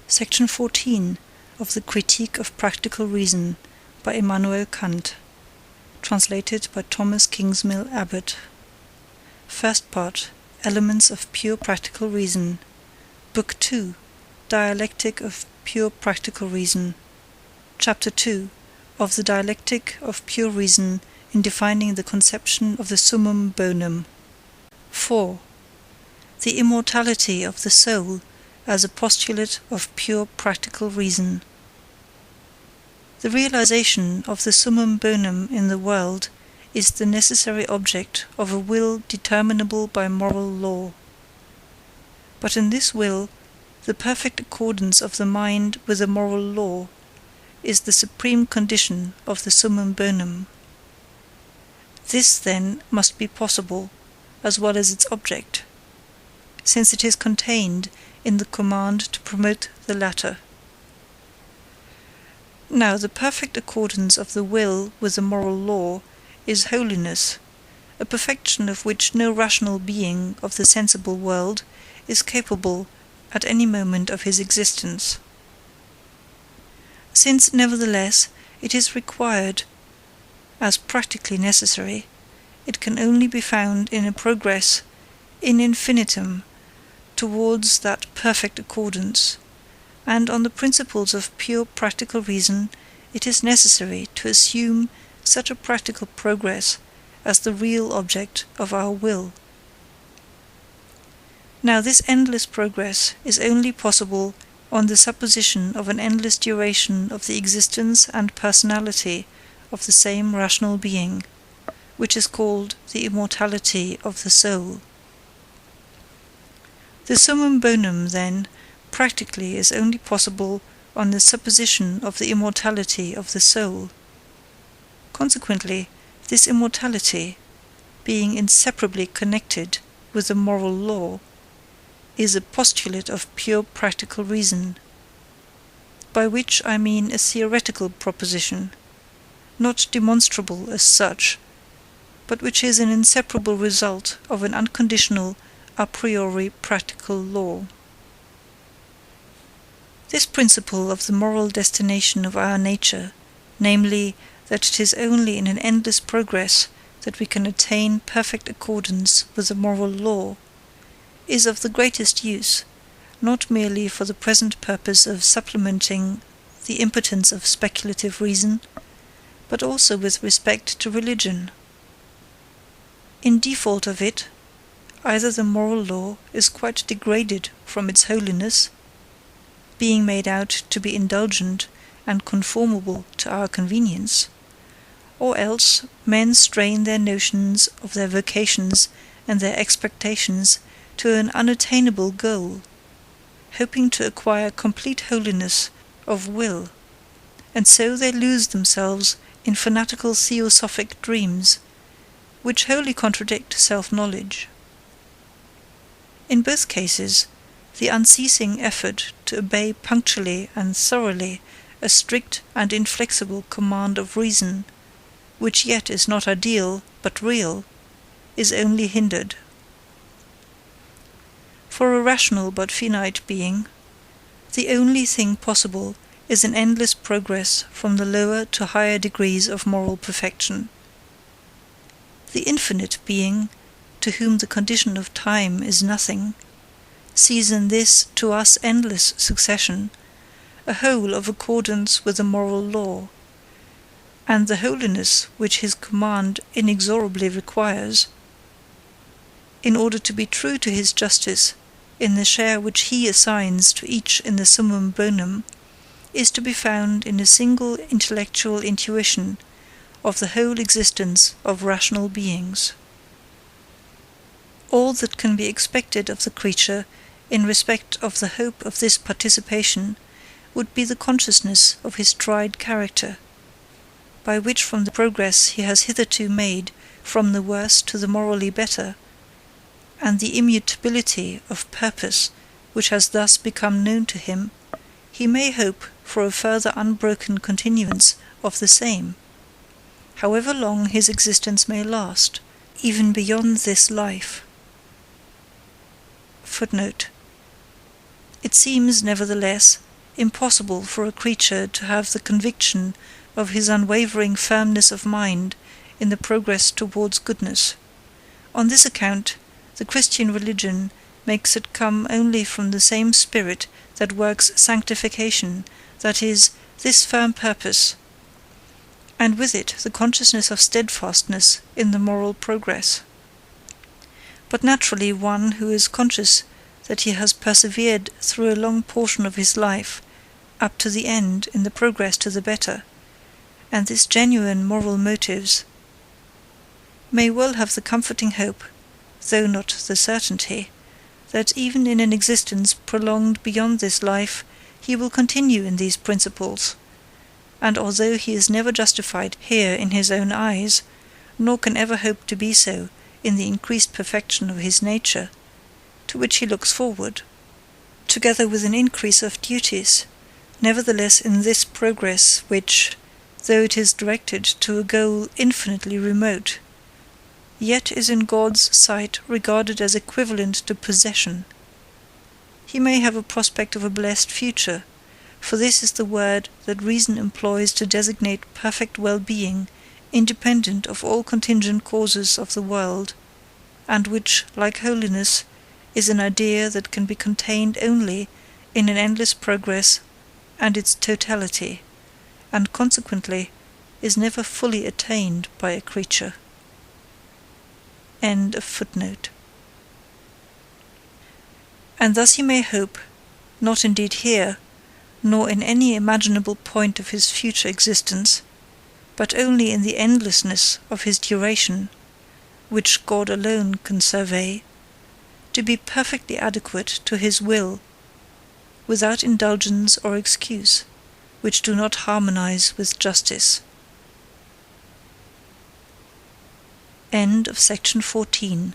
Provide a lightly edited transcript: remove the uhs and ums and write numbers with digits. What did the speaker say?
Section 14 of the Critique of Practical Reason by Immanuel Kant. Translated by Thomas Kingsmill Abbott. First part, Elements of Pure Practical Reason. Book 2, Dialectic of Pure Practical Reason. Chapter 2, of the Dialectic of Pure Reason in defining the conception of the Summum Bonum. 4. The immortality of the soul as a postulate of pure practical reason. The realization of the Summum Bonum in the world is the necessary object of a will determinable by moral law. But in this will, the perfect accordance of the mind with the moral law is the supreme condition of the Summum Bonum. This, then, must be possible, as well as its object, since it is contained in the command to promote the latter. Now, the perfect accordance of the will with the moral law is holiness, a perfection of which no rational being of the sensible world is capable at any moment of his existence. Since, nevertheless, it is required as practically necessary, it can only be found in a progress in infinitum towards that perfect accordance, and on the principles of pure practical reason it is necessary to assume such a practical progress as the real object of our will. Now this endless progress is only possible on the supposition of an endless duration of the existence and personality of the same rational being, which is called the immortality of the soul. The Summum Bonum, then, practically is only possible on the supposition of the immortality of the soul. Consequently, this immortality, being inseparably connected with the moral law, is a postulate of pure practical reason, by which I mean a theoretical proposition, not demonstrable as such, but which is an inseparable result of an unconditional a priori practical law. This principle of the moral destination of our nature, namely, that it is only in an endless progress that we can attain perfect accordance with the moral law, is of the greatest use, not merely for the present purpose of supplementing the impotence of speculative reason, but also with respect to religion. In default of it, either the moral law is quite degraded from its holiness, being made out to be indulgent and conformable to our convenience, or else men strain their notions of their vocations and their expectations to an unattainable goal, hoping to acquire complete holiness of will, and so they lose themselves in fanatical theosophic dreams, which wholly contradict self-knowledge. In both cases, the unceasing effort to obey punctually and thoroughly a strict and inflexible command of reason, which yet is not ideal but real, is only hindered. For a rational but finite being, the only thing possible is an endless progress from the lower to higher degrees of moral perfection. The infinite being, to whom the condition of time is nothing, sees in this to us endless succession a whole of accordance with the moral law, and the holiness which his command inexorably requires, in order to be true to his justice in the share which he assigns to each in the Summum Bonum, is to be found in a single intellectual intuition of the whole existence of rational beings. All that can be expected of the creature in respect of the hope of this participation would be the consciousness of his tried character, by which from the progress he has hitherto made from the worse to the morally better, and the immutability of purpose which has thus become known to him, he may hope for a further unbroken continuance of the same, however long his existence may last, even beyond this life. Footnote. It seems, nevertheless, impossible for a creature to have the conviction of his unwavering firmness of mind in the progress towards goodness. On this account, the Christian religion makes it come only from the same spirit that works sanctification, that is, this firm purpose, and with it the consciousness of steadfastness in the moral progress. But naturally one who is conscious that he has persevered through a long portion of his life up to the end in the progress to the better, and this genuine moral motives, may well have the comforting hope, though not the certainty, that even in an existence prolonged beyond this life he will continue in these principles, and although he is never justified here in his own eyes, nor can ever hope to be so in the increased perfection of his nature, to which he looks forward, together with an increase of duties, nevertheless in this progress which, though it is directed to a goal infinitely remote, yet is in God's sight regarded as equivalent to possession. He may have a prospect of a blessed future, for this is the word that reason employs to designate perfect well-being, independent of all contingent causes of the world, and which, like holiness, is an idea that can be contained only in an endless progress and its totality, and consequently is never fully attained by a creature. End of footnote. And thus he may hope, not indeed here, nor in any imaginable point of his future existence, but only in the endlessness of his duration, which God alone can survey, to be perfectly adequate to his will, without indulgence or excuse, which do not harmonize with justice. End of section 14.